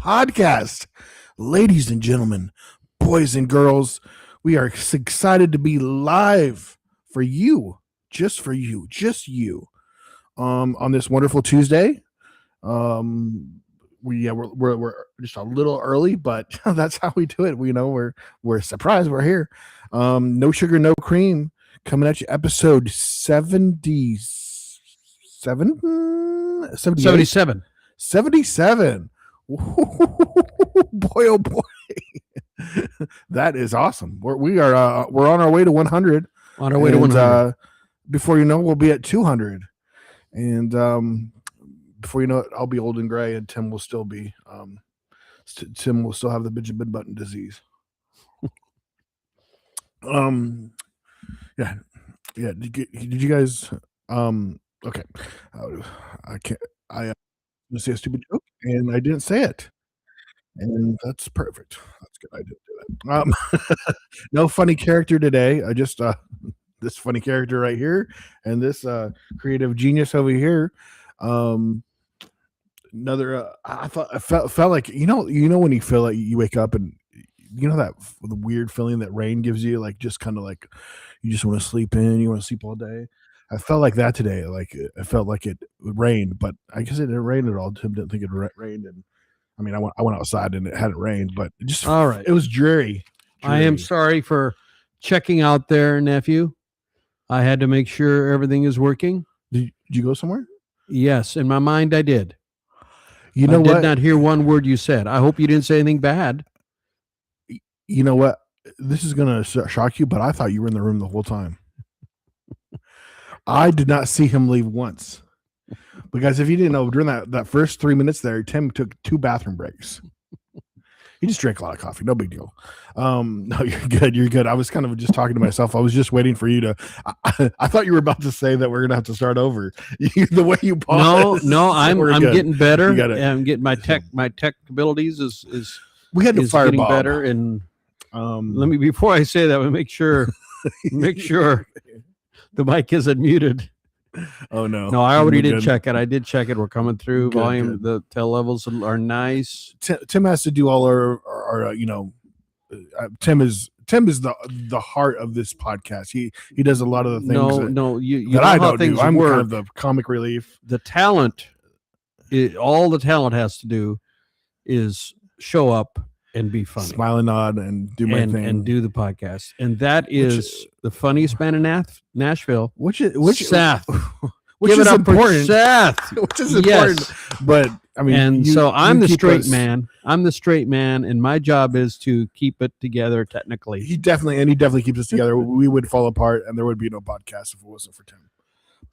podcast. Ladies and gentlemen, boys and girls, we are excited to be live for you, just you, on this wonderful Tuesday. We're just a little early, but that's how we do it. We're surprised we're here. No sugar, no cream, coming at you, episode 77. 77. Boy, oh boy. That is awesome. We're on our way to 100. On our way to 100. Before you know, we'll be at 200. And before you know it, I'll be old and gray, and Tim will still be. Tim will still have the Benjamin Button disease. Yeah. Did you guys? Okay. I can't. I say a stupid joke, and I didn't say it, and that's perfect. That's good. I didn't do that. No funny character today. I just this funny character right here, and this creative genius over here. Another. I felt like you know when you feel like you wake up and you know that the weird feeling that rain gives you, like just kind of like you just want to sleep in. You want to sleep all day. I felt like that today. Like I felt like it rained, but I guess it didn't rain at all. Tim didn't think it rained, and I mean, I went outside and it hadn't rained, but it just all right. It was dreary. I am sorry for checking out there, nephew. I had to make sure everything is working. Did you go somewhere? Yes, in my mind, I did. You know I what? did not hear one word you said. I hope you didn't say anything bad. You know what? This is gonna shock you, but I thought you were in the room the whole time. I did not see him leave once. Because if you didn't know, during that first 3 minutes there, Tim took 2 bathroom breaks. He just drank a lot of coffee. No big deal. No, you're good. I was kind of just talking to myself. I was just waiting for you to. I thought you were about to say that we're gonna have to start over. The way you paused. No, I'm getting better. I'm getting my tech abilities is we had to fire getting Bob. better. And let me, before I say that, make sure the mic isn't muted. Oh no! No, I already did check it. I did check it. We're coming through. Good, volume. good. The tail levels are nice. Tim has to do all our Tim is the heart of this podcast. He does a lot of the things. You that know I how don't things do. I'm work. kind of the comic relief. The talent, all the talent has to do is show up and be funny, smile and nod, and do my thing, and do the podcast. And that is the funniest man in Nashville. Which Seth. Which Give is it up important. For Seth. Which is important. Yes. But I mean, and so I'm the straight man. I'm the straight man, and my job is to keep it together technically. He definitely keeps us together. We would fall apart, and there would be no podcast if it wasn't for Tim.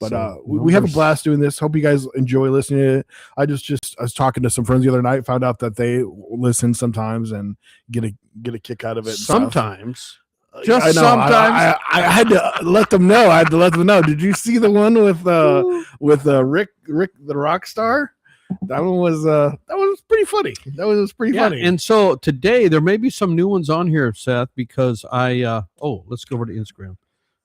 But we have a blast doing this. Hope you guys enjoy listening to it. I was talking to some friends the other night, found out that they listen sometimes and get a kick out of it. Sometimes. Just sometimes. I had to let them know. Did you see the one with Rick the rock star? That one was pretty funny. Funny. And so today there may be some new ones on here, Seth, because let's go over to Instagram.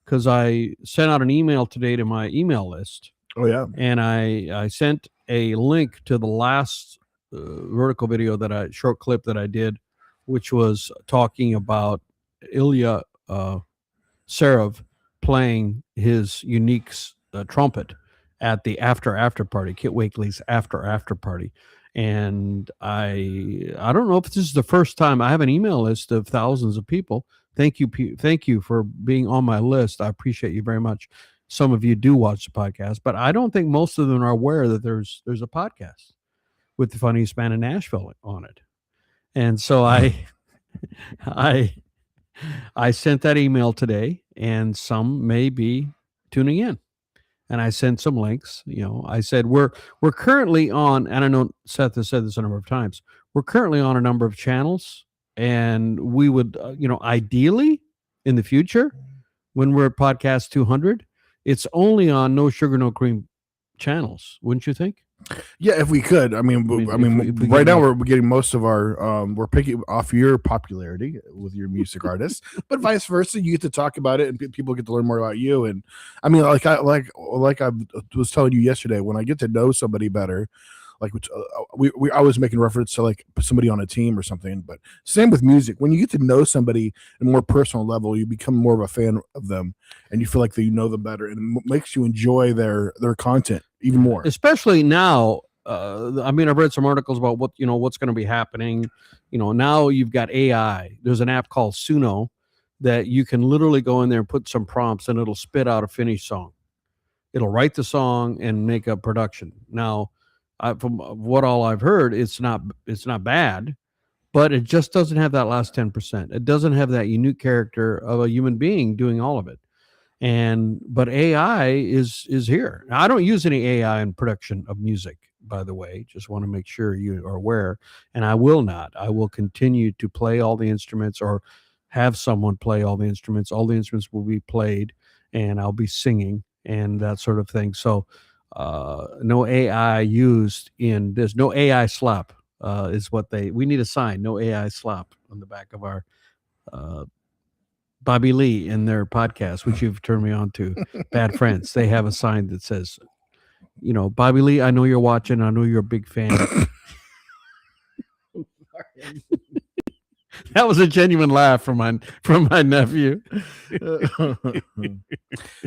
Because I sent out an email today to my email list. Oh yeah. And I sent a link to the last vertical video short clip that I did, which was talking about Ilya Serov playing his unique trumpet at the after party, Kit Wakely's after party. And I don't know if this is the first time. I have an email list of thousands of people. Thank you for being on my list. I appreciate you very much. Some of you do watch the podcast, but I don't think most of them are aware that there's a podcast with the funniest man in Nashville on it. And so I sent that email today, and some may be tuning in. And I sent some links. I said we're currently on, and I know Seth has said this a number of times. We're currently on a number of channels. And we would, ideally in the future, when we're at podcast 200, it's only on No Sugar, No Cream channels. Wouldn't you think? Yeah, if we could. I mean, right now we're getting most of our, we're picking off your popularity with your music artists, but vice versa. You get to talk about it, and people get to learn more about you. And I mean, like I was telling you yesterday, when I get to know somebody better, like which we I was making reference to like somebody on a team or something. But same with music. When you get to know somebody at a more personal level, you become more of a fan of them, and you feel like that you know them better, and it makes you enjoy their content even more. Especially now. I mean, I've read some articles about what's going to be happening. Now you've got AI. There's an app called Suno that you can literally go in there and put some prompts, and it'll spit out a finished song. It'll write the song and make a production. Now, from what all I've heard, it's not bad, but it just doesn't have that last 10%. It doesn't have that unique character of a human being doing all of it. But AI is here. Now, I don't use any AI in production of music, by the way. Just want to make sure you are aware. And I will not. I will continue to play all the instruments, or have someone play all the instruments. All the instruments will be played, and I'll be singing and that sort of thing. So no AI used in this. No AI slap is what we need a sign. No AI slap on the back of our Bobby Lee in their podcast, which you've turned me on to, Bad Friends. They have a sign that says, Bobby Lee, I know you're watching. I know you're a big fan. That was a genuine laugh from my nephew.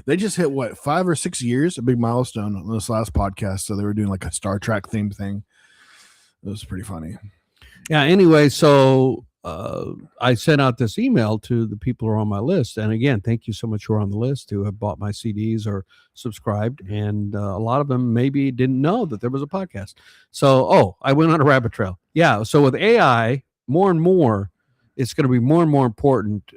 They just hit 5 or 6 years, a big milestone on this last podcast. So they were doing like a Star Trek themed thing. It was pretty funny. Yeah. Anyway, so I sent out this email to the people who are on my list. And again, thank you so much who are on the list, who have bought my CDs or subscribed. And a lot of them maybe didn't know that there was a podcast. So, I went on a rabbit trail. Yeah. So with AI, more and more, it's going to be more and more important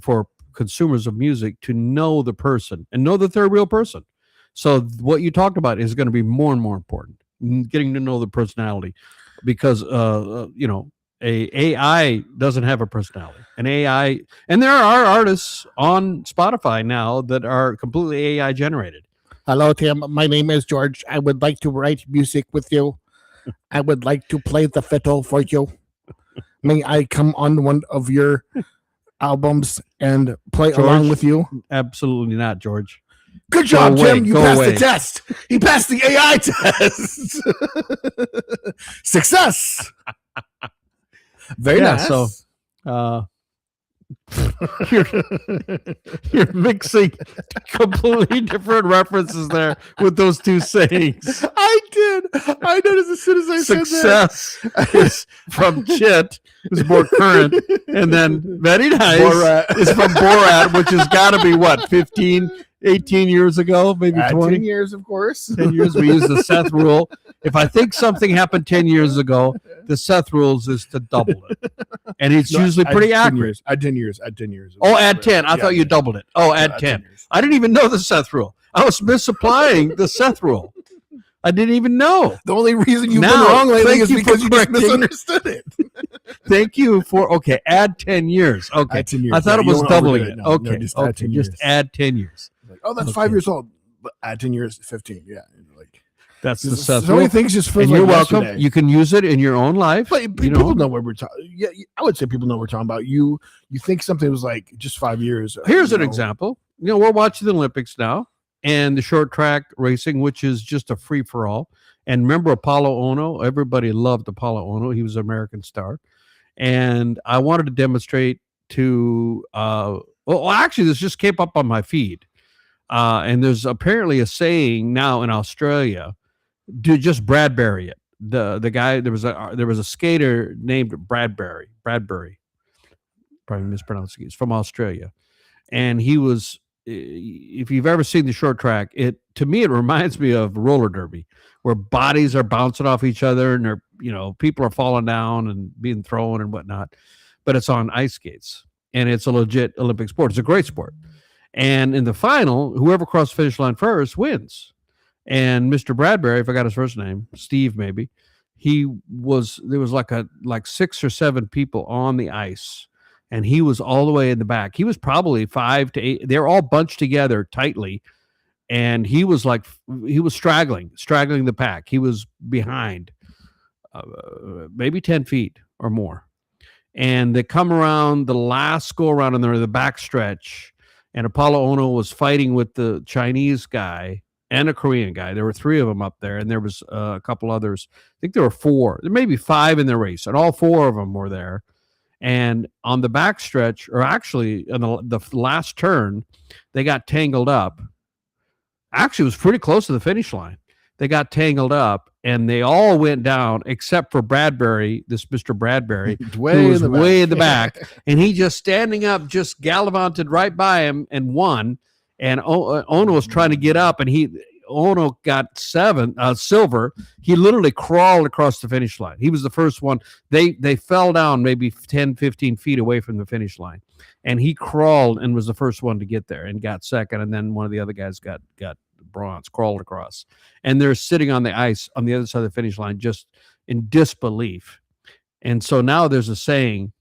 for consumers of music to know the person and know that they're a real person. So what you talked about is going to be more and more important, getting to know the personality, because AI doesn't have a personality. And there are artists on Spotify now that are completely AI generated. Hello, Tim. My name is George. I would like to write music with you. I would like to play the fiddle for you. May I come on one of your albums and play George, along with you? Absolutely not, George. Good job, Tim. You passed away. the test. He passed the AI test. Success. Very nice. So, you're mixing completely different references there with those two sayings. I did. I noticed as soon as I said that. Success is from Chit, who's more current, and then very nice Borat is from Borat, which has got to be 18 years ago, maybe 20 10 years, of course. 10 years. We use the Seth Rule. If I think something happened 10 years ago, the Seth Rules is to double it. And it's usually pretty accurate. Add 10 years. Oh, add 10. I thought you doubled it. Oh, add 10. I didn't even know the Seth Rule. I was misapplying the Seth Rule. I didn't even know. The only reason you've Now, been wrong lately thank is you because for you just correcting. misunderstood it. Thank you for, add 10 years. Okay. Add 10 years. I thought it You was don't doubling overdo it. No, Okay. just add 10 Just years. add 10 years. Like, that's Okay. 5 years old. But add 10 years, 15. Yeah. Like, That's the Seth so many Rule. things just feel And like you're welcome. yesterday. You can use it in your own life. But people know what we're talking. Yeah, I would say people know what we're talking about. You think something was like just 5 years. Here's an example. We're watching the Olympics now, and the short track racing, which is just a free for all. And remember Apollo Ono? Everybody loved Apollo Ono. He was an American star. And I wanted to demonstrate to, actually, this just came up on my feed. And there's apparently a saying now in Australia, to just Bradbury it. The guy, there was a skater named Bradbury, probably mispronouncing it. He's from Australia. And he was, if you've ever seen the short track, to me, it reminds me of roller derby, where bodies are bouncing off each other and people are falling down and being thrown and whatnot, but it's on ice skates and it's a legit Olympic sport. It's a great sport. And in the final, whoever crossed the finish line first wins. And Mr. Bradbury, I forgot his first name, Steve maybe, there was like 6 or 7 people on the ice, and he was all the way in the back. He was probably 5 to 8. They're all bunched together tightly. And he was straggling the pack. He was behind maybe 10 feet or more. And they come around the last go around and they're in the back stretch. And Apollo Ono was fighting with the Chinese guy. and a Korean guy. There were 3 of them up there, and there was a couple others. I think there were 4. There may be 5 in the race, and all 4 of them were there. And on the backstretch, or actually on the last turn, they got tangled up. Actually, it was pretty close to the finish line. They got tangled up, and they all went down except for Bradbury, this Mr. Bradbury, who was way in the back. And he just standing up, just gallivanted right by him and won. And Ono was trying to get up, and Ono got silver. He literally crawled across the finish line. He was the first one. They fell down maybe 10, 15 feet away from the finish line. And he crawled and was the first one to get there and got second. And then one of the other guys got bronze, crawled across. And they're sitting on the ice on the other side of the finish line just in disbelief. And so now there's a saying,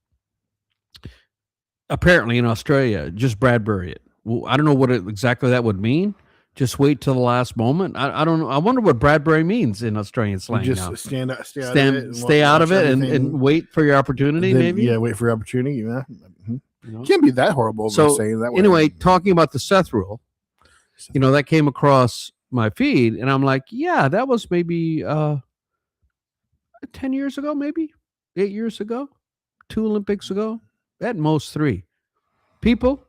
apparently in Australia, just Bradbury it. Well, I don't know what exactly that would mean. Just wait till the last moment. I don't know. I wonder what Bradbury means in Australian slang. Just now. stay out of it and wait for your opportunity. Maybe. Yeah, wait for your opportunity. Yeah, You know? Can't be that horrible. So saying that anyway, talking about the Seth Rule, that came across my feed, and I'm like, yeah, that was maybe 10 years ago, maybe 8 years ago, 2 Olympics ago, at most 3. People.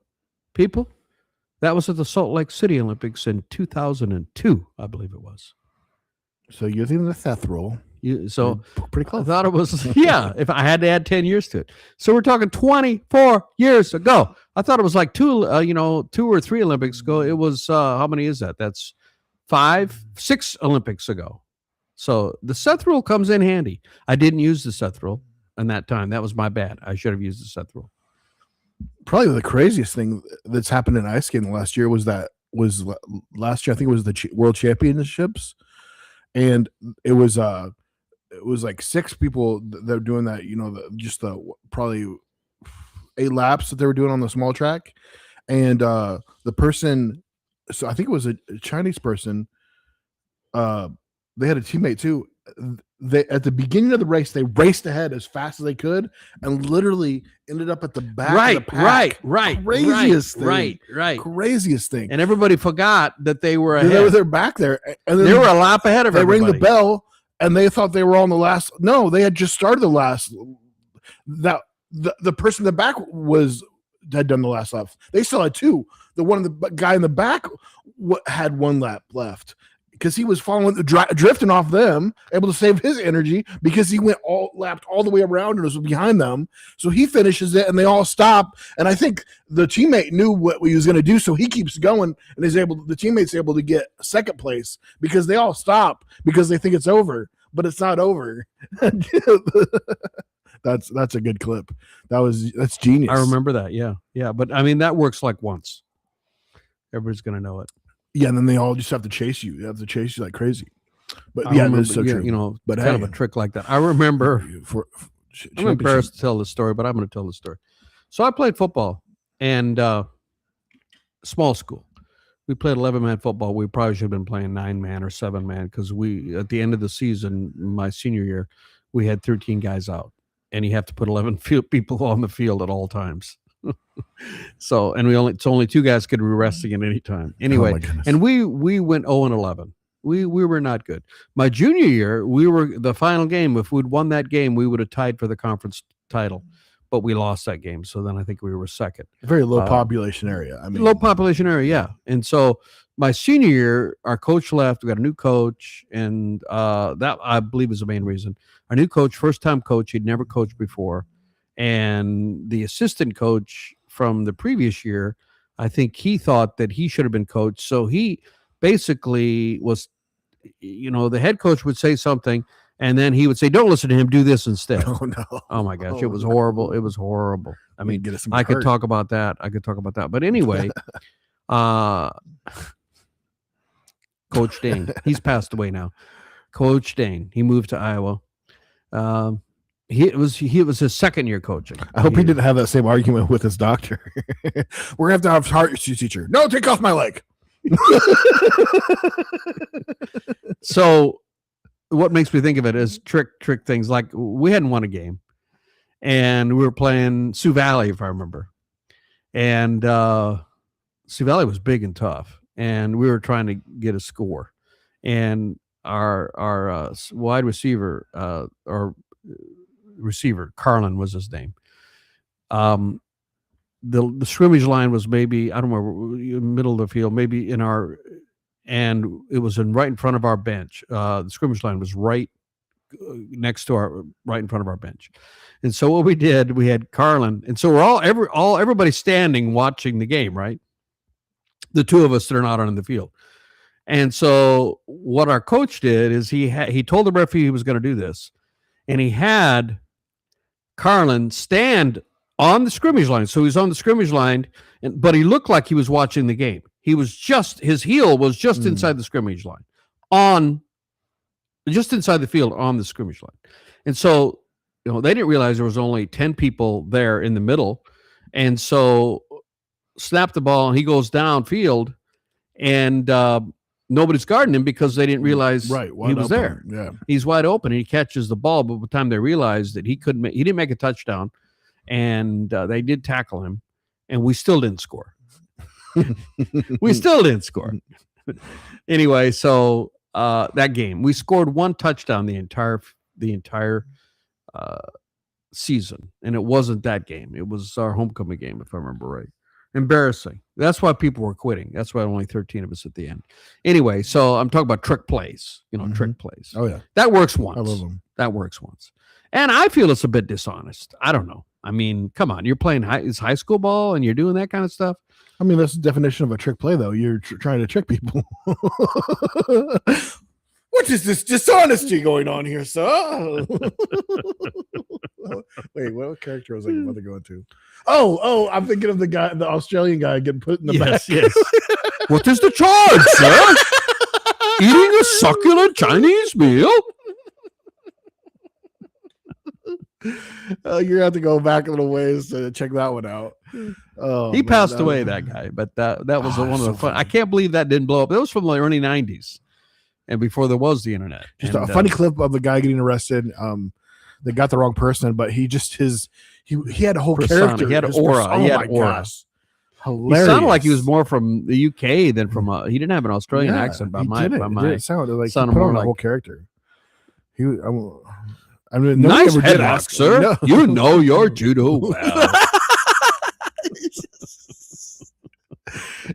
That was at the Salt Lake City Olympics in 2002, I believe it was. So using the Seth Rule. Pretty close. I thought it was, if I had to add 10 years to it. So we're talking 24 years ago. I thought it was like 2 or 3 Olympics ago. It was, how many is that? That's 6 Olympics ago. So the Seth Rule comes in handy. I didn't use the Seth Rule in that time. That was my bad. I should have used the Seth Rule. Probably the craziest thing that's happened in ice skating last year was last year. I think it was the World Championships, and it was like 6 people that were doing that. Probably 8 laps that they were doing on the small track, and the person. So I think it was a Chinese person. They had a teammate too. They at the beginning of the race, they raced ahead as fast as they could, and literally ended up at the back of the pack. Right. Craziest thing. And everybody forgot that they were ahead. They're back there, and then they were a lap ahead of everybody. They rang the bell, and they thought they were on the last. No, they had just started the last. That the person in the back had done the last lap. They still had 2. The guy in the back had 1 lap left, because he was drifting off them, able to save his energy because he lapped all the way around and was behind them. So he finishes it, and they all stop. And I think the teammate knew what he was going to do, so he keeps going, and the teammate's able to get second place because they all stop because they think it's over, but it's not over. That's a good clip. That's genius. I remember that. Yeah. But I mean, that works like once. Everybody's going to know it. Yeah, and then they all just have to chase you. They have to chase you like crazy. But that's so true. But kind of a trick like that. I remember. I'm embarrassed to tell this story, but I'm going to tell the story. So I played football, and small school. We played 11-man football. We probably should have been playing 9-man or 7-man, because at the end of the season, my senior year, we had 13 guys out, and you have to put 11 people on the field at all times. So, and it's only 2 guys could be resting at any time. Anyway, and we went 0-11. We were not good. My junior year, we were the final game. If we'd won that game, we would have tied for the conference title, but we lost that game. So then I think we were second. Very low population area. I mean, low population area, yeah. And so my senior year, our coach left. We got a new coach, and that I believe is the main reason. Our new coach, first-time coach, he'd never coached before. And the assistant coach from the previous year, I think he thought that he should have been coached. So he basically was, the head coach would say something, and then he would say, "Don't listen to him. Do this instead." Oh no! Oh my gosh, it was horrible. It was horrible. I mean, I could talk about that. But anyway, Coach Dane, he's passed away now. Coach Dane, he moved to Iowa. It was his second year coaching. I hope he didn't have that same argument with his doctor. We're gonna have a heart teacher. No, take off my leg. So what makes me think of it is trick things. Like, we hadn't won a game, and we were playing Sioux Valley, if I remember. And Sioux Valley was big and tough. and we were trying to get a score, and our wide receiver or receiver, Carlin was his name. The scrimmage line was maybe, I don't remember, middle of the field, maybe and it was right in front of our bench. The scrimmage line was right next to right in front of our bench. And so what we did, we had Carlin, and so we're everybody standing watching the game, right? The two of us that are not on the field. And so what our coach did is he told the referee he was going to do this, and he had Carlin stand on the scrimmage line. So he's on the scrimmage line, but he looked like he was watching the game. His heel was just inside the scrimmage line, just inside the field on the scrimmage line. And so, they didn't realize there was only 10 people there in the middle. And so snap the ball, and he goes downfield, and nobody's guarding him because they didn't realize he was there. Yeah. He's wide open, and he catches the ball, but by the time they realized that he didn't make a touchdown, and they did tackle him, and we still didn't score. We still didn't score. Anyway, so that game, we scored one touchdown the entire season, and it wasn't that game. It was our homecoming game, if I remember right. Embarrassing. That's why people were quitting. That's why only 13 of us at the end. Anyway, so I'm talking about trick plays. Trick plays. Oh yeah, that works once. I love them. That works once, and I feel it's a bit dishonest. I don't know. I mean, come on, you're playing high school ball, and you're doing that kind of stuff. I mean, that's the definition of a trick play, though. You're trying to trick people. What is this dishonesty going on here, sir? Wait, what character was I about to go into? Oh, I'm thinking of the Australian guy getting put in the back. Yes. What is the charge, sir? Eating a succulent Chinese meal? You're gonna have to go back a little ways to check that one out. Oh, he passed away, that guy, but that was one of the fun. I can't believe that didn't blow up. It was from the early 90s, and before there was the internet. Just a funny clip of the guy getting arrested. They got the wrong person, but he had a whole character. He had an aura. He had aura. Gosh. Hilarious. He sounded like he was more from the UK than from he didn't have an Australian accent by my it sounded like he put more on like a whole character. I mean, nice headlock, sir. No. You know your judo well.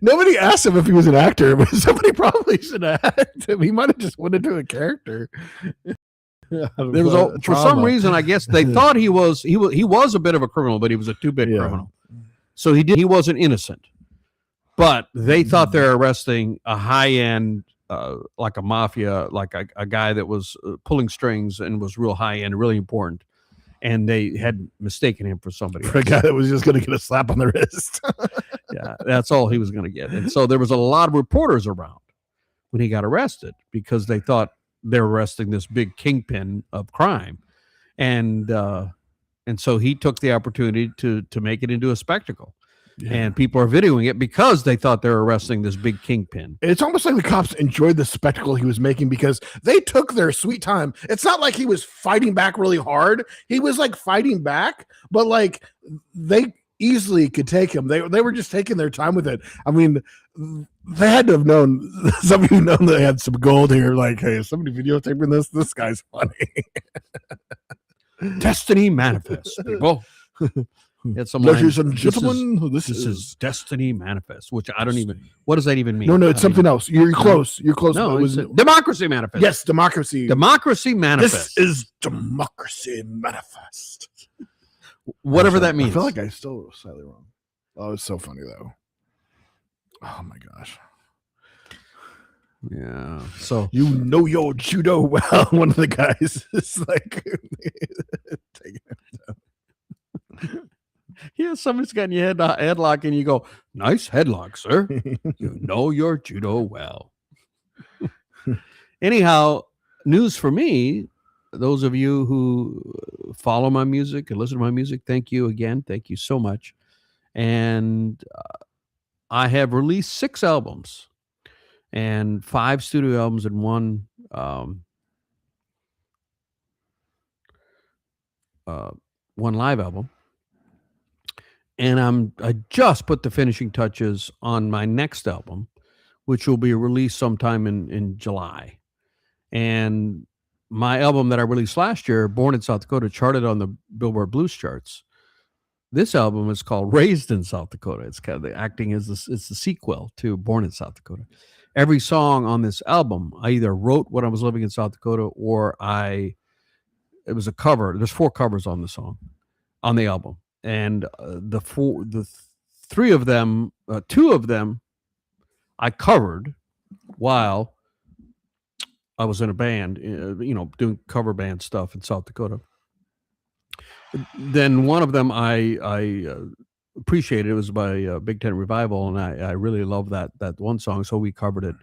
Nobody asked him if he was an actor, but somebody probably should act him. He might have just went into a character. There was for some reason, I guess they thought he was a bit of a criminal, but he was a too-big criminal. So he wasn't innocent. But they thought they were arresting a high-end, like a mafia, like a guy that was pulling strings and was real high-end, really important. And they had mistaken him for somebody for a guy that was just going to get a slap on the wrist. Yeah, that's all he was going to get. And so there was a lot of reporters around when he got arrested because they thought they were arresting this big kingpin of crime. And so he took the opportunity to make it into a spectacle. Yeah. And people are videoing it because they thought they were arresting this big kingpin. It's almost like the cops enjoyed the spectacle he was making because they took their sweet time. It's not like he was fighting back really hard. He was like fighting back, but like they easily could take him. They were just taking their time with it. I mean, they had to have known, some of you know they had some gold here. Like, hey, is somebody videotaping this? This guy's funny. Destiny manifest, people. Ladies and gentlemen, this is Destiny Manifest, which I don't even. What does that even mean? No, it's something else. You're close. You're close. No, it was Democracy Manifest. Yes, Democracy. Democracy Manifest. This is Democracy Manifest. Whatever that means. I feel like I still was slightly wrong. Oh, it's so funny though. Oh my gosh. Yeah. So you know your judo well. One of the guys is like taking it down. Yeah, somebody's got your headlock, and you go, "Nice headlock, sir. You know your judo well." Anyhow, news for me. Those of you who follow my music and listen to my music, thank you again. Thank you so much. And I have released 6 albums and 5 studio albums and one live album. And I just put the finishing touches on my next album, which will be released sometime in July. And my album that I released last year, Born in South Dakota, charted on the Billboard Blues charts. This album is called Raised in South Dakota. It's kind of the acting is it's the sequel to Born in South Dakota. Every song on this album, I either wrote when I was living in South Dakota or it was a cover. There's 4 covers on the song, on the album. And the 3 of them, 2 of them I covered while I was in a band, doing cover band stuff in South Dakota. Then one of them I appreciated. It was by Big Tent Revival, and I really love that one song, so we covered it.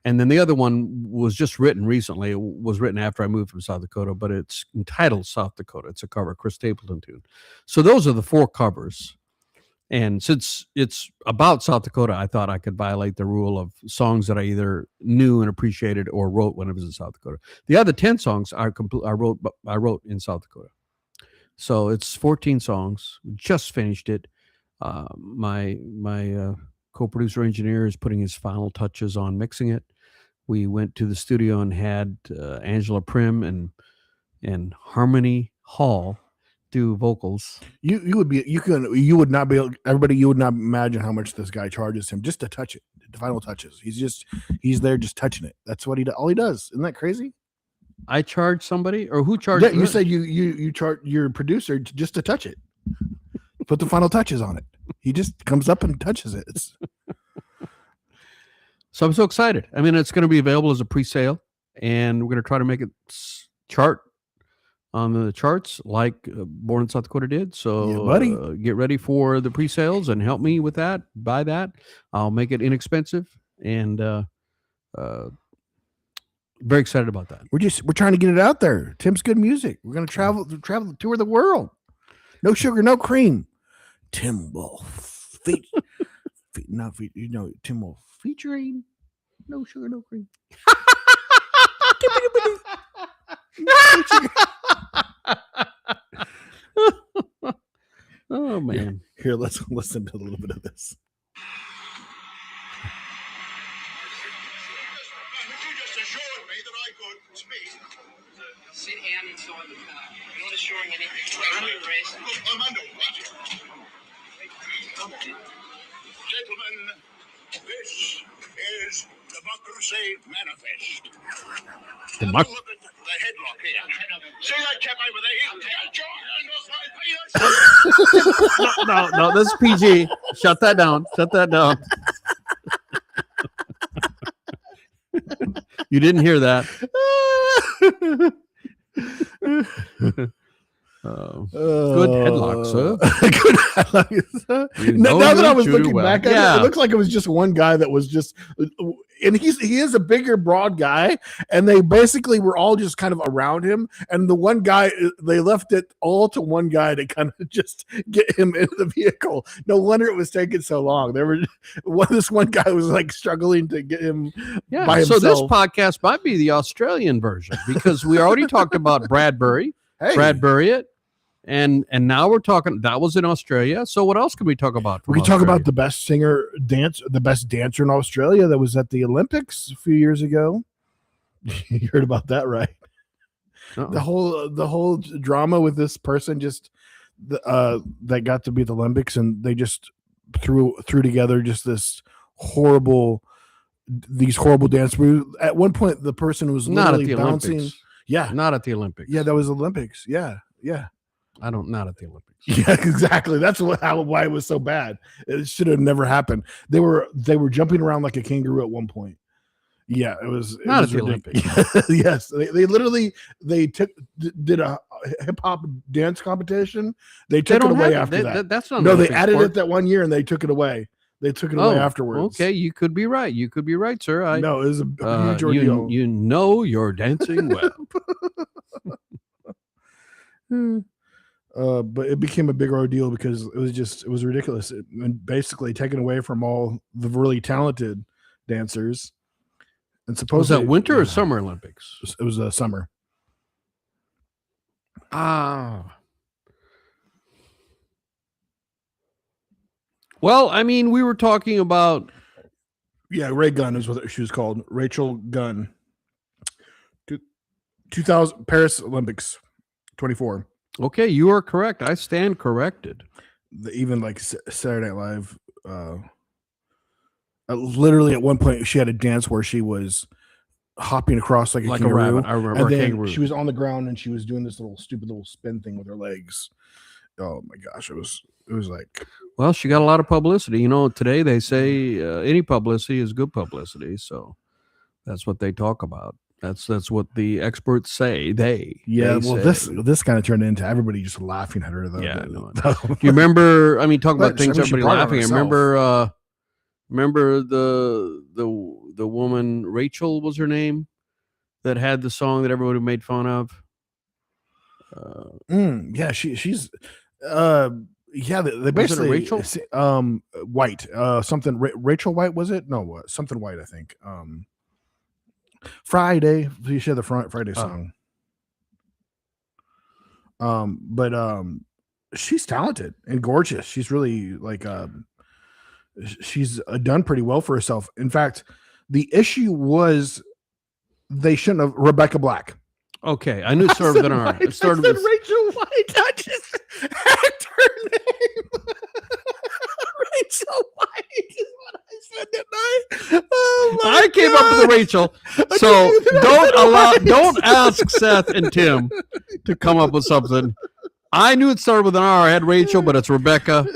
And then the other one was just written recently. It was written after I moved from South Dakota, but it's entitled South Dakota. It's a cover, Chris Stapleton tune. So those are the 4 covers. And since it's about South Dakota, I thought I could violate the rule of songs that I either knew and appreciated or wrote when I was in South Dakota. The other 10 songs I wrote in South Dakota. So it's 14 songs. We just finished it. My co-producer engineer is putting his final touches on mixing it. We went to the studio and had Angela Prim and Harmony Hall do vocals. You would not imagine how much this guy charges him just to touch it. The final touches. He's there just touching it. That's what all he does. Isn't that crazy? I charge somebody, or who charged? Yeah, you said you charge your producer just to touch it. Put the final touches on it. He just comes up and touches it. So I'm so excited. I mean, it's going to be available as a pre-sale, and we're going to try to make it chart on the charts like Born in South Dakota did. So yeah, buddy. Get ready for the pre-sales and help me with that. Buy that. I'll make it inexpensive, and very excited about that. We're trying to get it out there. Tim's good music. We're going to travel tour the world. No sugar, no cream. Tim will Tim will featuring no sugar, no cream. Oh man. Here, let's listen to a little bit of this. You just assured me that I could speak. Sit down inside the car. You're not assuring anything. Under arrest. Look, I'm under what? Gentlemen, this is Democracy Manifest. Have a look at the headlock here. See that chap over there? No, this is PG. Shut that down. You didn't hear that. Good headlock, sir. Good headlock, sir. Now that I was looking back at it, it looks like it was just one guy that was just, and he is a bigger, broad guy, and they basically were all just kind of around him. And the one guy, they left it all to one guy to kind of just get him into the vehicle. No wonder it was taking so long. This one guy was like struggling to get him by himself. So this podcast might be the Australian version, because we already talked about Bradbury. Hey. Bradbury it. And now we're talking, that was in Australia. So what else can we talk about? We can talk about the best the best dancer in Australia that was at the Olympics a few years ago. You heard about that, right? Uh-oh. The whole drama with this person that got to be at the Olympics, and they just threw together just these horrible dance moves. At one point, the person was not literally at the bouncing. Olympics. Yeah, not at the Olympics. Yeah, that was Olympics. Yeah. Not at the Olympics. Yeah, exactly. That's why it was so bad. It should have never happened. They were jumping around like a kangaroo at one point. Yeah, it was not at the Olympics. Yes, they literally did a hip hop dance competition. They took it away after that. That's not. No, they added it that one year and they took it away. They took it away afterwards. Okay, you could be right. You could be right, sir. No, it was a huge ordeal. You know you're dancing well. But it became a big ordeal because it was ridiculous. And basically taken away from all the really talented dancers. And supposedly, was that winter or summer Olympics? It was summer. Well, I mean, we were talking about Yeah, Ray Gunn is what she was called. Rachel Gunn. 2000 Paris Olympics, 24. Okay, you are correct. I stand corrected. Even like Saturday Night Live. Literally, at one point, she had a dance where she was hopping across like a kangaroo. rabbit. I remember And a then kangaroo. she was on the ground and she was doing this stupid little spin thing with her legs. Oh my gosh, it was like, Well, she got a lot of publicity. You know, today they say any publicity is good publicity. So that's what they talk about. That's what the experts say. They well, say. this kind of turned into everybody just laughing at her though. Yeah, I know. Do you remember? I mean, talk about But, things I mean, she everybody brought it on laughing. I herself. remember the woman Rachel was her name that had the song that everybody made fun of. Yeah, she's yeah, they basically Rachel? White, something Rachel White, was it? No, something White, I think. Friday, she had the Friday song. But she's talented and gorgeous. She's really like she's done pretty well for herself. In fact, the issue was they shouldn't have Rebecca Black. Okay, I knew it started with an R. It started with Rachel White. I just hacked her name. Rachel White is what I said, didn't I? Oh my I came up with the Rachel. So don't ask Seth and Tim to come up with something. I knew it started with an R. I had Rachel, but it's Rebecca.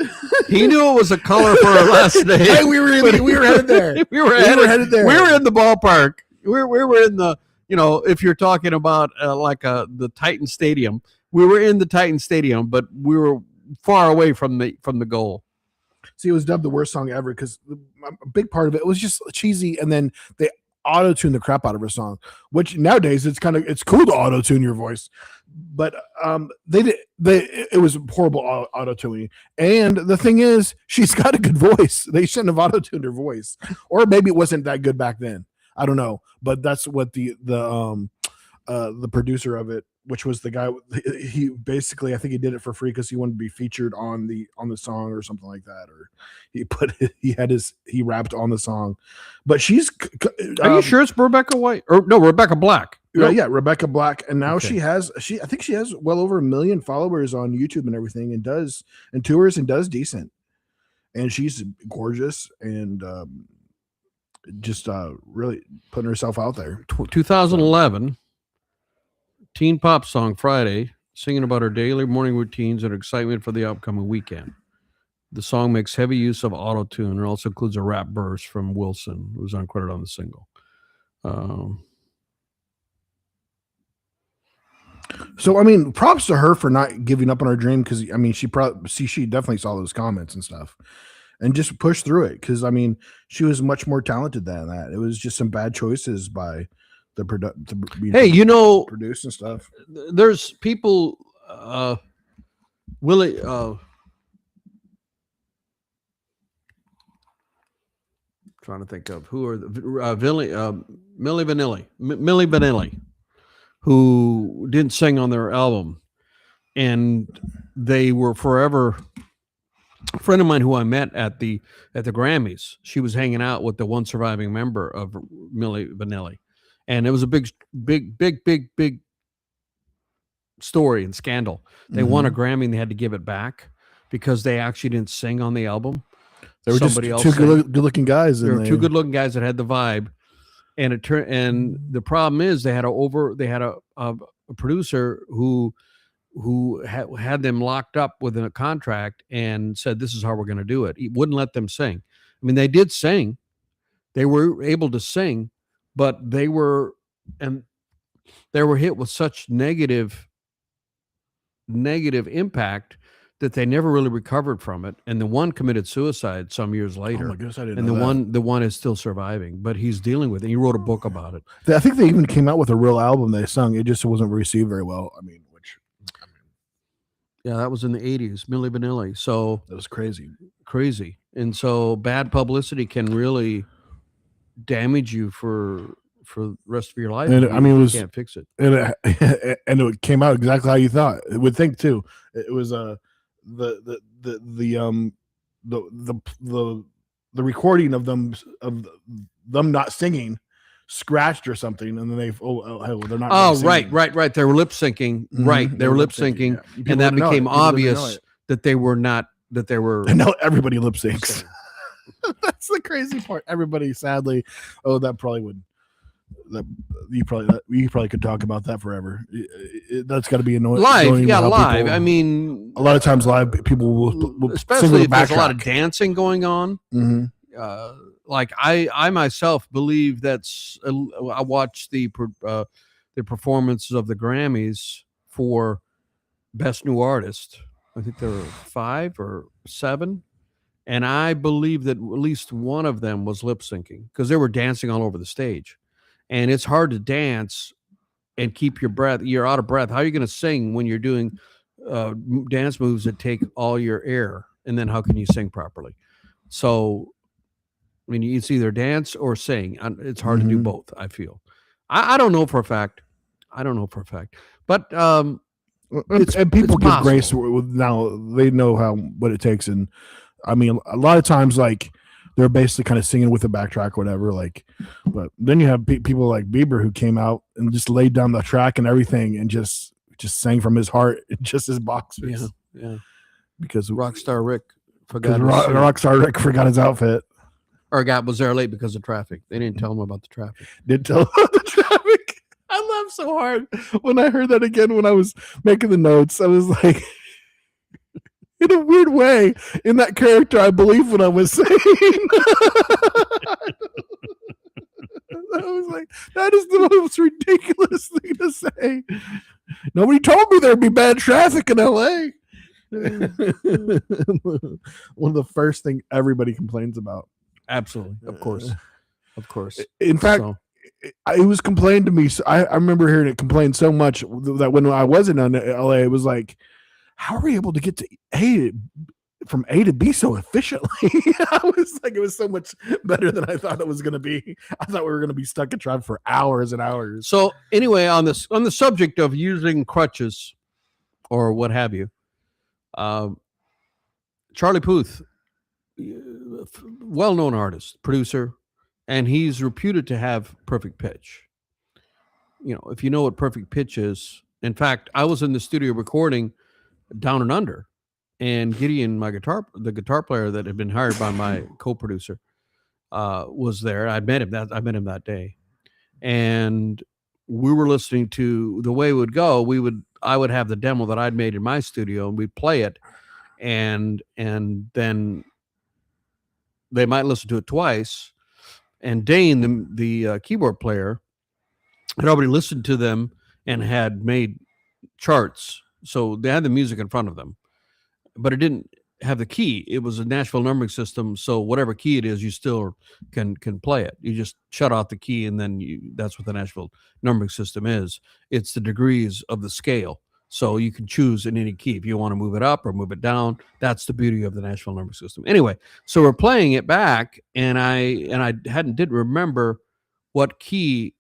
He knew it was a color for her last name. Hey, we were headed there. We were headed there. We were in the ballpark. We were in the, you know, if you're talking about the Titan Stadium, we were in the Titan Stadium, but we were far away from the goal. See, it was dubbed the worst song ever because a big part of it was just cheesy, and then they auto-tune the crap out of her song, which nowadays it's cool to auto-tune your voice, but it was horrible auto-tuning. And the thing is, she's got a good voice. They shouldn't have auto-tuned her voice, or maybe it wasn't that good back then. I don't know, but that's what the producer of it, which was the guy, he basically, I think he did it for free because he wanted to be featured on the song or something like that, or he rapped on the song. But she's are you sure it's Rebecca White or no, Rebecca Black? Yeah, Rebecca Black, and now Okay. I think she has well over 1 million followers on YouTube and everything, and tours and does decent, and she's gorgeous and just really putting herself out there. 2011 teen pop song Friday, singing about her daily morning routines and excitement for the upcoming weekend. The song makes heavy use of auto-tune and also includes a rap verse from Wilson, who was uncredited on the single. So I mean, props to her for not giving up on her dream, because I mean, she definitely saw those comments and stuff and just pushed through it, because I mean, she was much more talented than that. It was just some bad choices by the produce and stuff. There's people Willie trying to think of who are the Milli Vanilli, who didn't sing on their album, and they were forever. A friend of mine who I met at the Grammys, she was hanging out with the one surviving member of Milli Vanilli, and it was a big story and scandal. They won a Grammy and they had to give it back because they actually didn't sing on the album. They were Somebody just else two good-looking guys. There were two good-looking guys that had the vibe, and the problem is they had a producer who had them locked up within a contract and said, this is how we're going to do it. He wouldn't let them sing. I mean, they did sing. They were able to sing, but they were hit with such negative impact that they never really recovered from it. And the one committed suicide some years later. Oh my goodness, I didn't and know that. the one is still surviving, but he's dealing with it. He wrote a book about it. I think they even came out with a real album they sung. It just wasn't received very well. I mean, yeah, that was in the 80s, Milli Vanilli. So that was crazy. And so bad publicity can really damage you for the rest of your life. And I mean, you can't fix it. And it came out exactly how you thought. It would think too. It was the the recording of them not singing scratched or something, and then they're not. Right. They were lip syncing. Mhm, Right, they were lip syncing, yeah. People and that didn't know became it. People didn't know obvious it. that they were not. That they were. And now everybody lip syncs. Singing. That's the crazy part. Everybody, sadly, that probably would. You probably could talk about that forever. That's got to be annoying. Live, yeah, how live. people- I mean, a lot of times live people will especially if there's a lot of backtrack. dancing going on. Mm-hmm. Like I myself believe that's. I watched the performances of the Grammys for Best New Artist. I think there were 5 or 7. And I believe that at least one of them was lip syncing because they were dancing all over the stage. And it's hard to dance and keep your breath. You're out of breath. How are you going to sing when you're doing dance moves that take all your air? And then how can you sing properly? So, I mean, it's either dance or sing. It's hard to do both, I feel. I don't know for a fact. But and people it's give grace possible. now. They know what it takes, and I mean, a lot of times, like they're basically kind of singing with a backtrack or whatever. Like, but then you have people like Bieber who came out and just laid down the track and everything, and just sang from his heart, just his boxers. Yeah. Because Rockstar Rick because forgot. Rockstar Rick forgot his outfit. Or was there late because of traffic. They didn't tell him about the traffic. Did tell the traffic. I laughed so hard when I heard that again when I was making the notes. I was like, in a weird way, in that character, I believe what I was saying. I was like, that is the most ridiculous thing to say. Nobody told me there'd be bad traffic in LA. One of the first things everybody complains about. Absolutely. Of course. In fact, it was complained to me. So I remember hearing it complained so much that when I wasn't in LA, it was like, how are we able to get to from A to B so efficiently? I was like, it was so much better than I thought it was going to be. I thought we were going to be stuck in traffic for hours and hours. So anyway, on the subject of using crutches or what have you, Charlie Puth, well-known artist, producer, and he's reputed to have perfect pitch. You know, if you know what perfect pitch is. In fact, I was in the studio recording Down and Under, and Gideon, the guitar player that had been hired by my co-producer, was there. I met him that day, and we were listening to the way it would go. I would have the demo that I'd made in my studio, and we'd play it, and then they might listen to it twice. And Dane, the keyboard player, had already listened to them and had made charts. So they had the music in front of them, but it didn't have the key. It was a Nashville numbering system. So whatever key it is, you still can play it. You just shut off the key, and then that's what the Nashville numbering system is. It's the degrees of the scale. So you can choose in any key if you want to move it up or move it down. That's the beauty of the Nashville numbering system. Anyway, so we're playing it back, and I didn't remember what key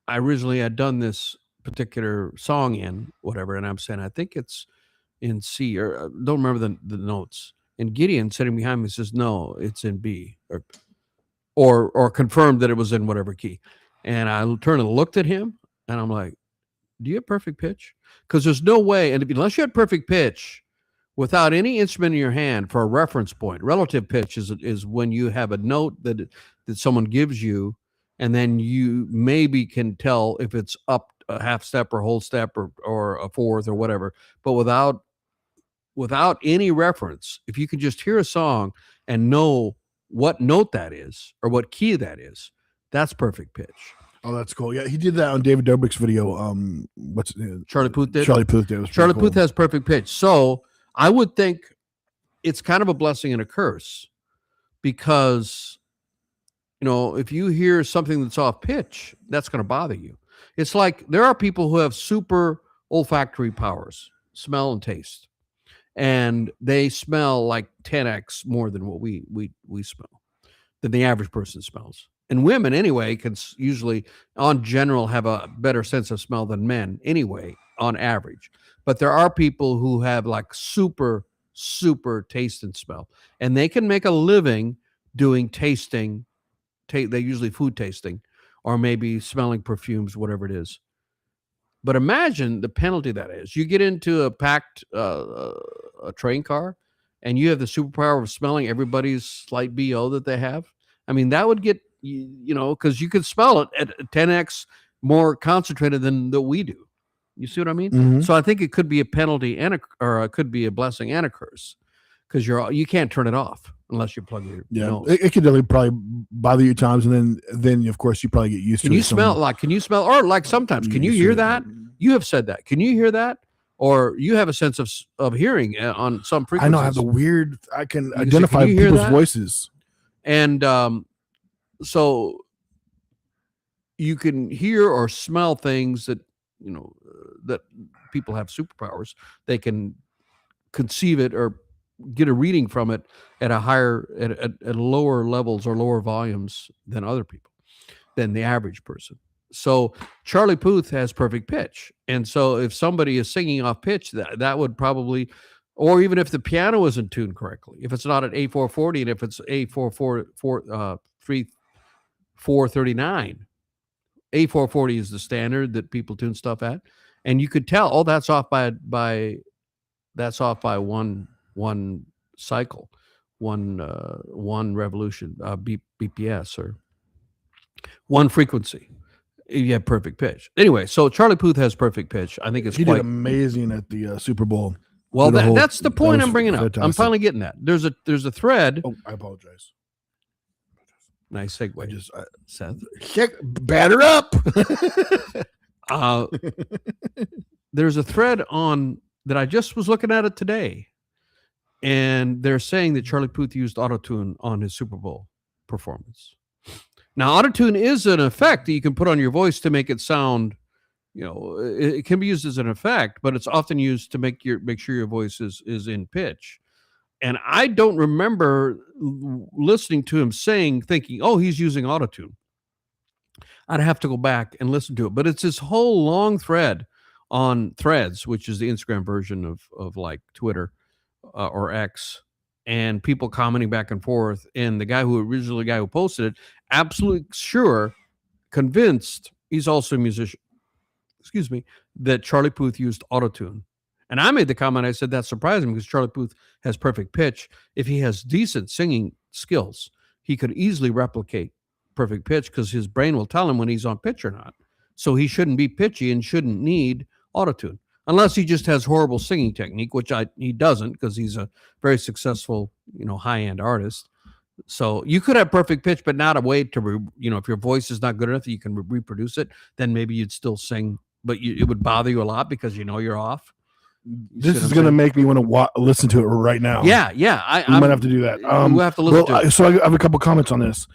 I originally had done this particular song in, whatever. And I'm saying, I think it's in C, or don't remember the notes. And Gideon sitting behind me says, no, it's in B, or confirmed that it was in whatever key. And I turned and looked at him, and I'm like, do you have perfect pitch? Because there's no way, and unless you had perfect pitch without any instrument in your hand for a reference point. Relative pitch is when you have a note that someone gives you, and then you maybe can tell if it's up a half step or whole step or a fourth or whatever. But without any reference, if you can just hear a song and know what note that is or what key that is, that's perfect pitch. Oh, that's cool. Yeah, he did that on David Dobrik's video. Charlie Puth did? Charlie Puth did. Charlie Puth has perfect pitch. So I would think it's kind of a blessing and a curse, because, you know, if you hear something that's off pitch, that's going to bother you. It's like there are people who have super olfactory powers, smell and taste, and they smell like 10x more than what we smell, than the average person smells. And women, anyway, can usually, on general, have a better sense of smell than men, anyway, on average. But there are people who have like super, super taste and smell, and they can make a living doing tasting. They usually food tasting, or maybe smelling perfumes, whatever it is. But imagine the penalty that is. You get into a packed a train car, and you have the superpower of smelling everybody's slight BO that they have. I mean, that would get because you could smell it at 10x more concentrated than that we do. You see what I mean? Mhm. So I think it could be a penalty or it could be a blessing and a curse, because you can't turn it off unless you plug your nose. It could definitely probably bother you at times, and then of course you probably get used to it. Can you smell, or like sometimes, can you hear that? You have said that. Can you hear that? Or you have a sense of hearing on some frequencies. I know I have the weird. I can You identify can hear people's that? voices. And so you can hear or smell things that that people have superpowers. They can conceive it or get a reading from it at a higher at lower levels or lower volumes than other people, than the average person. So Charlie Puth has perfect pitch, and so if somebody is singing off pitch, that would probably, or even if the piano isn't tuned correctly, if it's not at A440 and if it's A439, A440 is the standard that people tune stuff at, and you could tell, oh, that's off by one cycle, one revolution, BPS, or one frequency. You have perfect pitch. Anyway, so Charlie Puth has perfect pitch. I think He did amazing at the Super Bowl. Well. That's the point I'm bringing up. fantastic. I'm finally getting that. There's a thread. Oh, I apologize. Nice segue, Seth. Batter up. There's a thread on that I just was looking at it today, and they're saying that Charlie Puth used autotune on his Super Bowl performance. Now, autotune is an effect that you can put on your voice to make it sound, it can be used as an effect, but it's often used to make sure your voice is in pitch. And I don't remember listening to him thinking, oh, he's using autotune. I'd have to go back and listen to it. But it's this whole long thread on Threads, which is the Instagram version of like Twitter or X, and people commenting back and forth. And the guy who posted it, absolutely sure, convinced, he's also a musician, that Charlie Puth used autotune. And I made the comment, I said, that's surprising because Charlie Puth has perfect pitch. If he has decent singing skills, he could easily replicate perfect pitch because his brain will tell him when he's on pitch or not. So he shouldn't be pitchy and shouldn't need autotune, unless he just has horrible singing technique, which he doesn't, because he's a very successful, high-end artist. So you could have perfect pitch, but not a way to, if your voice is not good enough that you can reproduce it, then maybe you'd still sing, but it would bother you a lot because you're off. This is going to make me want to listen to it right now. Yeah. I might have to do that. You have to listen to it. So I have a couple comments on this.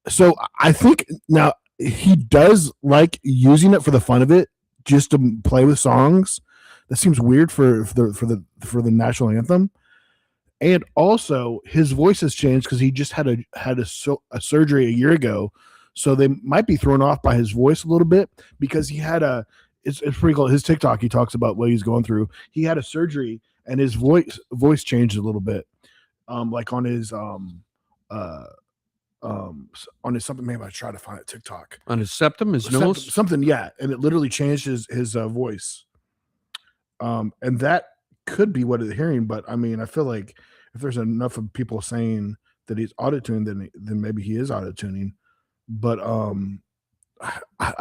So I think now he does like using it for the fun of it, just to play with songs. That seems weird for the national anthem. And also his voice has changed because he just had a surgery a year ago, so they might be thrown off by his voice a little bit because he had it's pretty cool. His TikTok, he talks about what he's going through. He had a surgery and his voice changed a little bit, like on his something. Maybe I try to find it TikTok On his septum, his nose, something, yeah, and it literally changed his voice. And that could be what it's hearing, but I mean, I feel like if there's enough of people saying that he's auto-tuned, then maybe he is auto-tuning. But I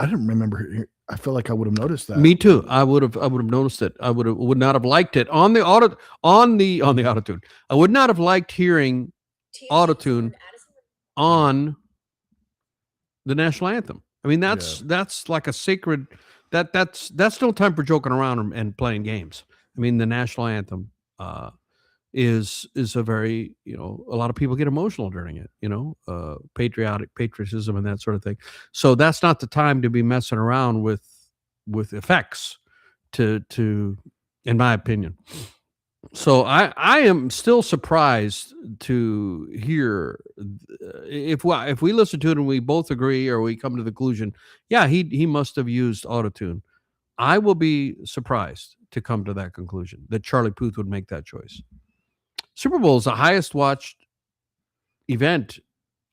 didn't remember. I feel like I would have noticed that. Me too. I would have noticed it. I would not have liked it on the autotune. I would not have liked hearing autotune on the national anthem. I mean, that's like a sacred. That's no time for joking around and playing games. I mean, the national anthem is a very, a lot of people get emotional during it, patriotism and that sort of thing. So that's not the time to be messing around with effects to in my opinion. So I am still surprised to hear if we listen to it and we both agree or we come to the conclusion, yeah, he must have used autotune. I will be surprised to come to that conclusion that Charlie Puth would make that choice. Super Bowl is the highest watched event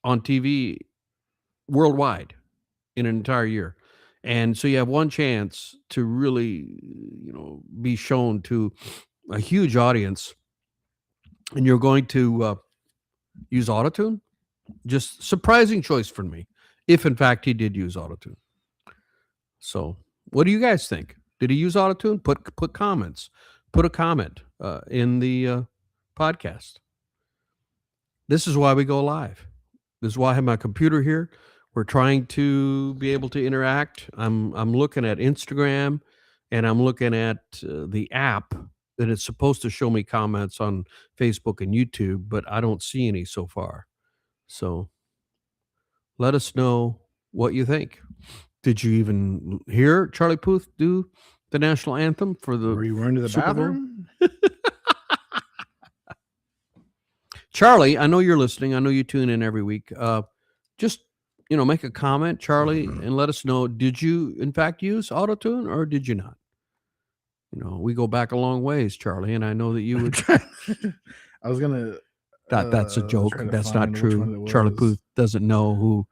on TV worldwide in an entire year. And so you have one chance to really, be shown to a huge audience, and you're going to use autotune. Just surprising choice for me, if in fact he did use autotune. So what do you guys think? Did he use autotune? Put comments. Put a comment in the podcast. This is why we go live. This is why I have my computer here. We're trying to be able to interact. I'm looking at Instagram, and I'm looking at the app that is supposed to show me comments on Facebook and YouTube, but I don't see any so far. So let us know what you think. Did you even hear Charlie Puth do the national anthem for the Were you running to the Super Bowl? bathroom? Charlie, I know you're listening. I know you tune in every week. Just, make a comment, Charlie, and let us know, did you, in fact, use autotune or did you not? We go back a long ways, Charlie, and I know that you would. I was going to. That's a joke. trying to That's not find which one true. it Charlie was. Puth doesn't know who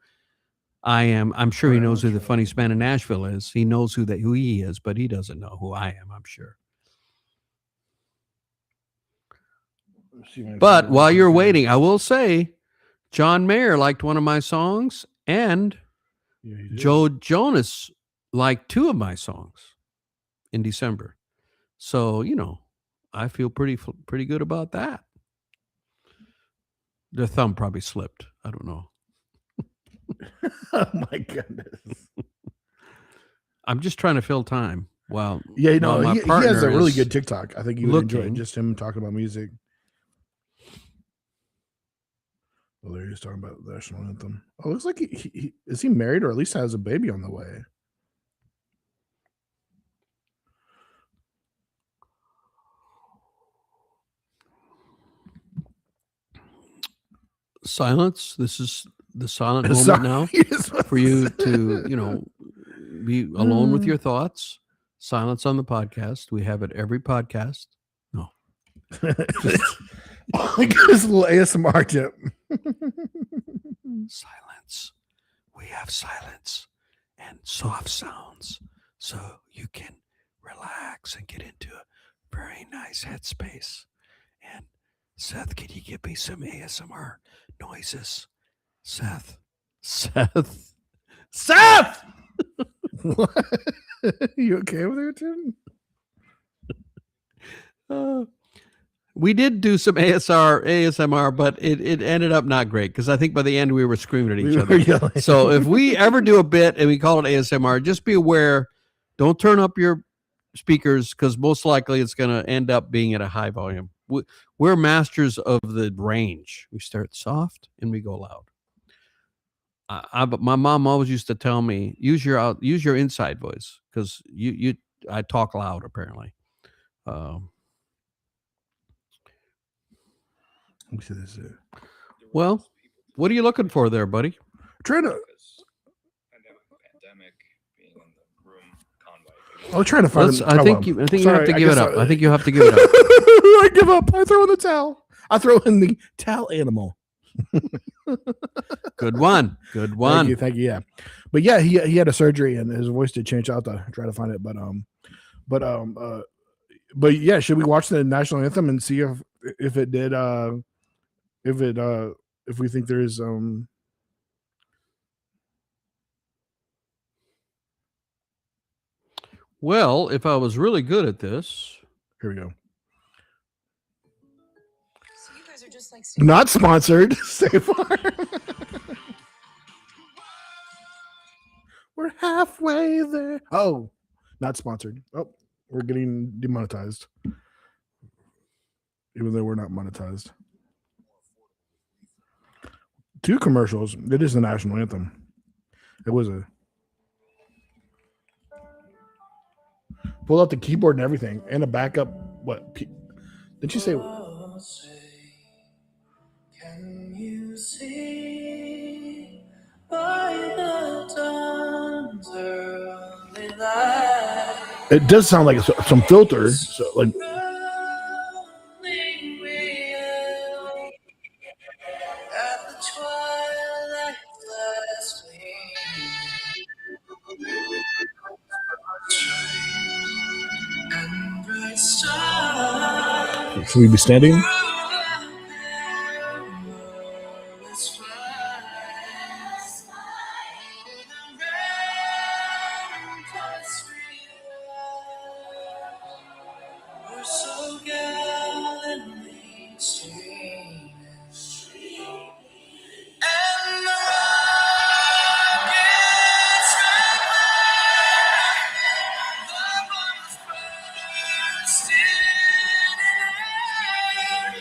I am. I'm sure he Alright, knows I'll who the try. funniest man in Nashville is. He knows who he is, but he doesn't know who I am, I'm sure. See if I can But find while it. you're waiting, I will say John Mayer liked one of my songs, and Yeah, he did. Joe Jonas liked two of my songs in December. So, I feel pretty good about that. The thumb probably slipped. I don't know. Oh my goodness. I'm just trying to fill time. Well, Yeah, while my he has partner a really is good TikTok. I think you would enjoy it. looking. Just him talking about music. Well, there he's talking about the national anthem. Oh, looks like he is he married or at least has a baby on the way. Silence. This is the silent Sorry. moment now for you to, be alone with your thoughts. Silence on the podcast. We have it every podcast. No. This little ASMR tip. Silence. We have silence and soft sounds so you can relax and get into a very nice headspace. And Seth, can you give me some ASMR noises? Seth. What? You okay over there, Tim? We did do some ASMR, but it ended up not great because I think by the end we were screaming at each We other. were yelling. So if we ever do a bit and we call it ASMR, just be aware, don't turn up your speakers because most likely it's going to end up being at a high volume. We're masters of the range. We start soft and we go loud. But my mom always used to tell me, use your inside voice because I talk loud apparently. Let me see this. Well, what are you looking for there, buddy? Trying to. Pandemic being in the room convoy. I was trying to find. I think you have to give it up. I think you have to give it up. I give up. I throw in the towel. I throw in the towel animal. Good one. Thank you. Yeah, but yeah, he had a surgery and his voice did change. Out to try to find it, but yeah, should we watch the national anthem and see if it did if we think there is Well, if I was really good at this, here we go. So you guys are just like Not sponsored. Save Farm. We're halfway there. Oh, not sponsored. Oh, we're getting demonetized. Even though we're not monetized. 2 commercials. It is the national anthem. It was a pull out the keyboard and everything and a backup. What did you say? Can you see by the dawn's early light? It does sound like some filter. So like Rolling wheel at the Should we be standing? So gallantly streaming, and the rockets red the bombs bursting in air,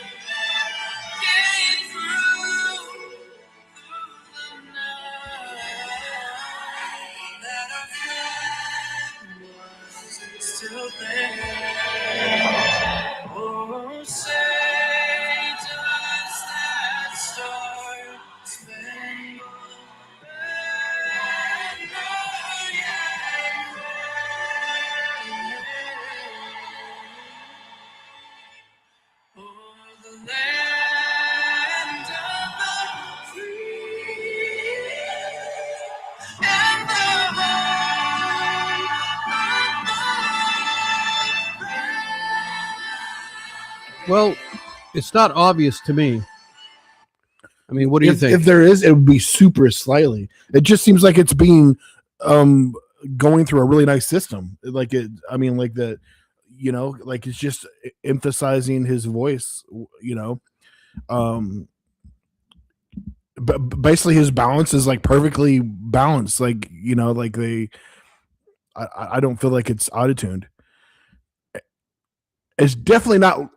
getting through the night, that our flag was still there. Oh, say does that star-spangled banner yet wave o'er the land of the free and the home of the brave? Well, it's not obvious to me. I mean, what do you think? If there is, it would be super slightly. It just seems like it's being going through a really nice system. Like it, I mean, like the, you know, like it's just emphasizing his voice. You know, but basically his balance is like perfectly balanced. Like, you know, like they, I don't feel like it's auto-tuned. It's definitely not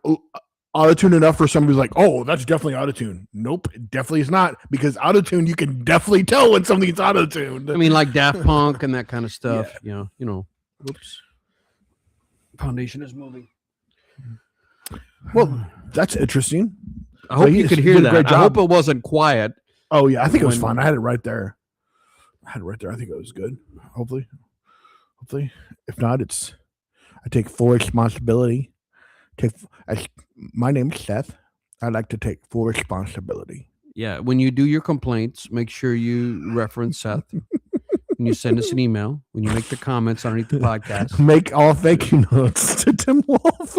auto-tune enough for somebody who's like, oh, that's definitely auto-tune. Nope, it definitely is not, because auto-tune, you can definitely tell when something's auto-tuned. I mean, like Daft Punk and that kind of stuff. Yeah. You know. Oops. Foundation is moving. Well, that's interesting. I hope you could hear did a great that. I hope job. it wasn't quiet. Oh yeah, I think it was When- fine. I had it right there. I think it was good. Hopefully. If not, it's, I take full responsibility. My name is Seth. I like to take full responsibility. Yeah, when you do your complaints, make sure you reference Seth. When you send us an email, when you make the comments underneath the podcast. Make all thank you notes to Tim Wolf.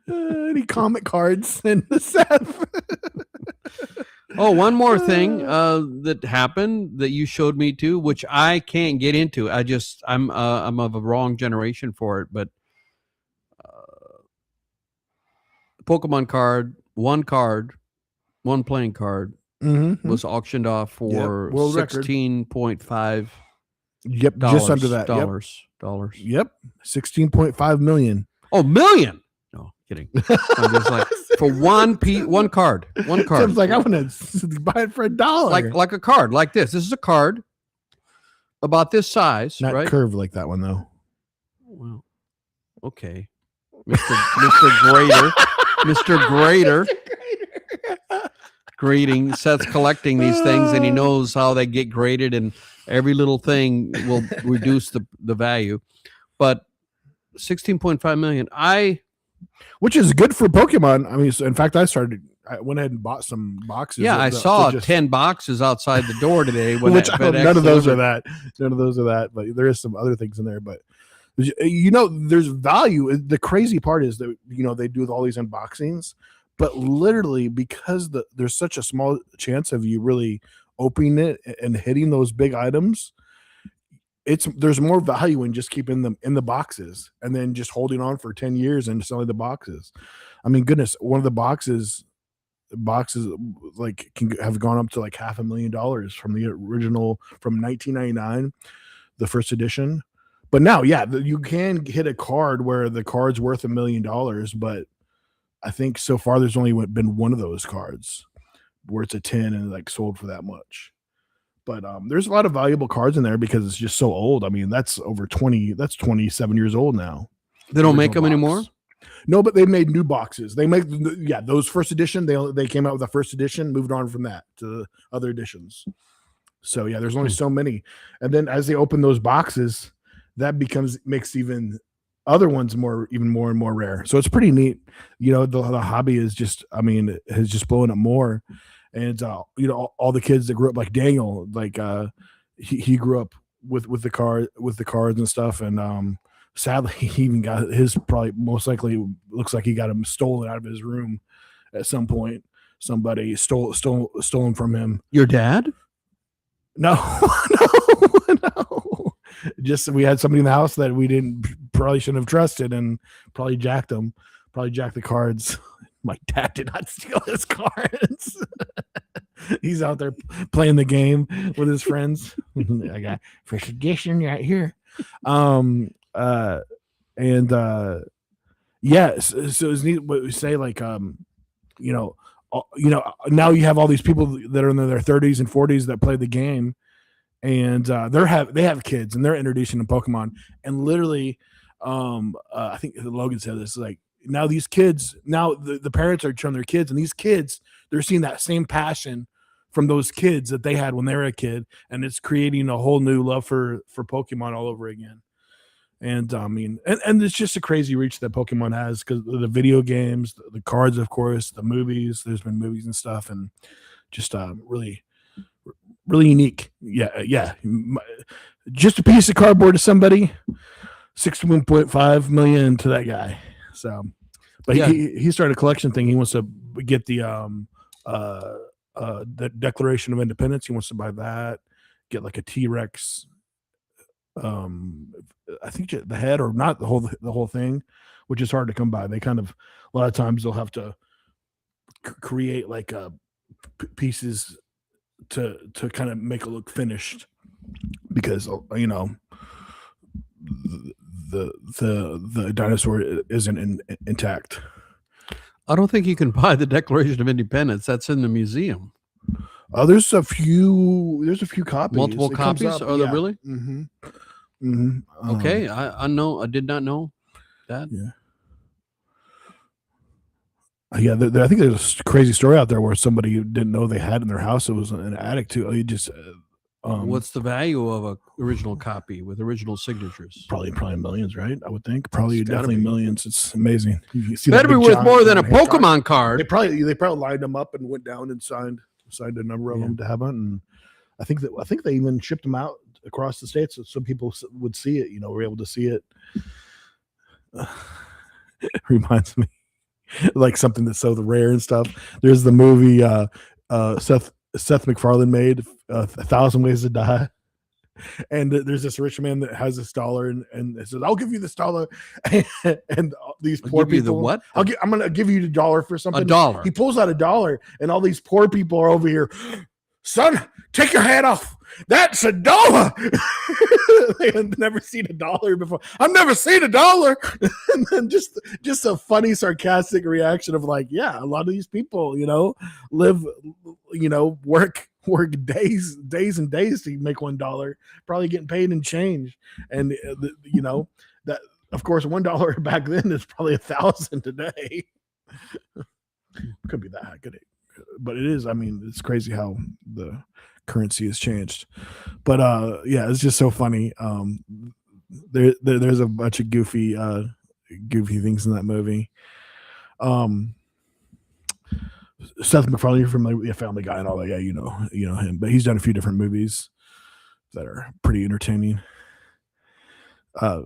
Any comment cards, send to Seth. Oh, one more thing that happened that you showed me too, which I can't get into. I'm of a wrong generation for it, but Pokemon card, one playing card Mm-hmm. was auctioned off for world record. $16.5. Yep, just under that. Yep. Dollars. Yep, 16.5 million. Oh, million. No, kidding. I'm just like, for one card. Tim's like, I want to buy it for $1. Like a card like this. This is a card about this size, Not right? curved like that one though. Well, okay. Mr. Grader. Grading. Seth's collecting these things and he knows how they get graded, and every little thing will reduce the value. But 16.5 million. Which is good for Pokemon. I mean, so in fact, I went ahead and bought some boxes. Yeah, I saw 10 boxes outside the door today. When Which FedEx none of those are delivered. that. None of those are that. But there is some other things in there. But you know, there's value. The crazy part is that, you know, they do all these unboxings, but literally because there's such a small chance of you really opening it and hitting those big items. There's more value in just keeping them in the boxes and then just holding on for 10 years and selling the boxes. I mean, goodness, one of the boxes like can have gone up to like $500,000 from the original, from 1999, the first edition. But now, yeah, you can hit a card where the card's worth $1 million, but I think so far there's only been one of those cards where it's a 10 and like sold for that much. But there's a lot of valuable cards in there because it's just so old. I mean, that's 27 years old now. They don't make Original them box. anymore? No, but they made new boxes. They make, those first edition. They came out with the first edition, moved on from that to the other editions. So yeah, there's only so many. And then as they open those boxes, that makes even other ones even more and more rare. So it's pretty neat. You know, the hobby is just, I mean, has just blown up more. And you know, all the kids that grew up like Daniel, like he grew up with the cards and stuff, and sadly, he even got his, probably most likely looks like he got him stolen out of his room at some point. Somebody stole him from him. Your dad? No, no. Just we had somebody in the house that we probably shouldn't have trusted, and probably jacked them. Probably jacked the cards. My dad did not steal his cards. He's out there playing the game with his friends. I got first edition right here. Yes. So it's neat what we say, like, now you have all these people that are in their 30s and 40s that play the game, and they have kids and they're introducing to Pokemon, and literally, I think Logan said this, like, now these kids, now the parents are showing their kids, and these kids, they're seeing that same passion from those kids that they had when they were a kid, and it's creating a whole new love for Pokemon all over again. And I mean, and it's just a crazy reach that Pokemon has, because the video games, the cards, of course, the movies. There's been movies and stuff, and just really, really unique. Yeah. Just a piece of cardboard to somebody, 61.5 million to that guy. So, but Yeah. he started a collection thing. He wants to get the Declaration of Independence. He wants to buy that. Get like a T-Rex. I think the head, or not the whole thing, which is hard to come by. They kind of, a lot of times they'll have to create like pieces to kind of make it look finished, because the dinosaur isn't intact. I don't think you can buy the Declaration of Independence. That's in the museum. There's a few copies. Multiple It comes copies? up, Are there yeah. really? Mm-hmm. Mm-hmm. Okay, I know. I did not know that. Yeah. Yeah, I think there's a crazy story out there where somebody didn't know they had in their house. It was an attic too. You just What's the value of an original copy with original signatures? probably millions, right? I would think probably It's gotta definitely be. millions. It's amazing. You see that Better be big worth giant more than a hedgehog. Pokemon They card. probably lined them up and went down and signed a number of them to have it. And I think they even shipped them out across the states so some people would see it. Were able to see it. Reminds me like something that's so rare and stuff. There's the movie Seth MacFarlane made, 1,000 Ways to Die. And there's this rich man that has this dollar, and it says, "I'll give you this dollar," and these I'll poor give you people. the what? I'm gonna give you the dollar for something. A dollar. He pulls out a dollar, and all these poor people are over here. Son, take your hat off. That's a dollar. They had never seen a dollar before. I've never seen a dollar. And then just a funny, sarcastic reaction of like, yeah, a lot of these people, live, work days and days to make $1, probably getting paid in change. And that, of course, $1 back then is probably 1,000 today. Could be that, could it? But it is. I mean, it's crazy how the currency has changed. But yeah, it's just so funny. There's a bunch of goofy things in that movie. Seth MacFarlane, you're familiar with Family Guy and all that. Yeah, you know him. But he's done a few different movies that are pretty entertaining. Yeah,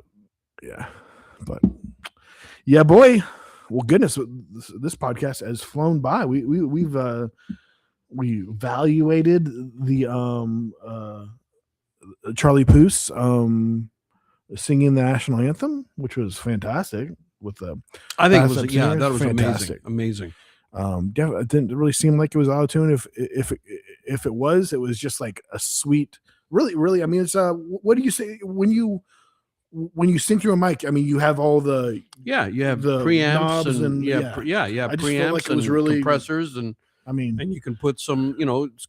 but yeah, boy. Well, goodness, this podcast has flown by. We've evaluated the Charlie Puth singing the national anthem, which was fantastic. With the I think it was. Bicep Yeah, singer. that was Fantastic. amazing. Yeah, it didn't really seem like it was auto tune. If it was just like a sweet, really. I mean, it's what do you say when you sing through a mic? I mean, you have all the You have the preamps knobs and and- preamps I just felt like it was and really- compressors and you can put some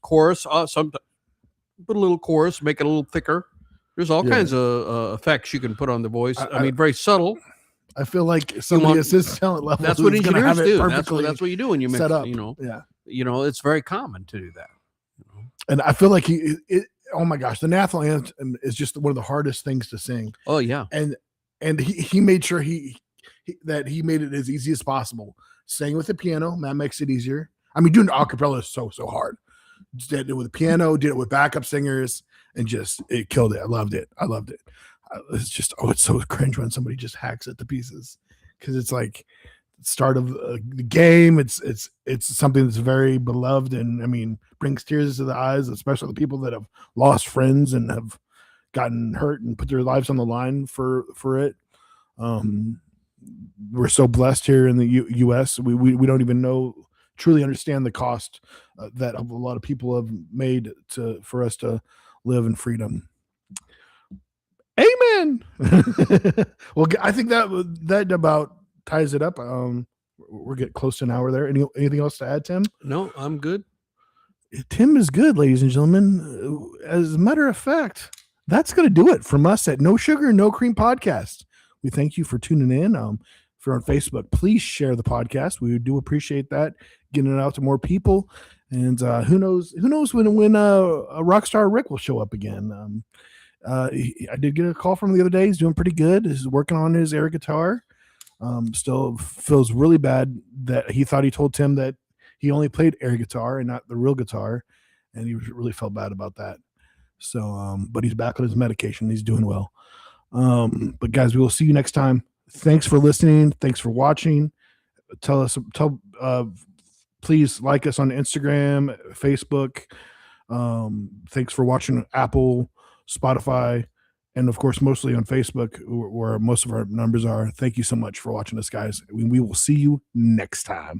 chorus some put a little chorus, make it a little thicker. There's all kinds of effects you can put on the voice. I mean, very subtle. I feel like somebody at his talent level. That's what is gonna engineers have it do. perfectly That's what you do when you mix. set up. Yeah. It's very common to do that. And I feel like oh my gosh, the national anthem is just one of the hardest things to sing. Oh yeah. And he made sure that he made it as easy as possible. Sang with the piano, that makes it easier. I mean, doing acapella is so hard. Just did it with the piano, did it with backup singers, and just it killed it. I loved it. it's just, it's so cringe when somebody just hacks it to pieces, because it's like start of the game. It's something that's very beloved, and I mean brings tears to the eyes, especially the people that have lost friends and have gotten hurt and put their lives on the line for it. We're so blessed here in the U.S. We don't even truly understand the cost that a lot of people have made for us to live in freedom. Amen. Well, I think that about ties it up. We're getting close to an hour there. Anything else to add, Tim? No, I'm good. Tim is good, ladies and gentlemen. As a matter of fact, that's going to do it from us at No Sugar, No Cream Podcast. We thank you for tuning in. If you're on Facebook, please share the podcast. We do appreciate that, getting it out to more people. And who knows when a Rockstar Rick will show up again. I did get a call from him the other day. He's doing pretty good. He's working on his air guitar. Still feels really bad that he thought he told Tim that he only played air guitar and not the real guitar, and he really felt bad about that. So, but he's back on his medication. He's doing well. But guys, we will see you next time. Thanks for listening. Thanks for watching. Please like us on Instagram, Facebook. Thanks for watching Apple, Spotify, and of course, mostly on Facebook, where most of our numbers are. Thank you so much for watching us, guys. We will see you next time.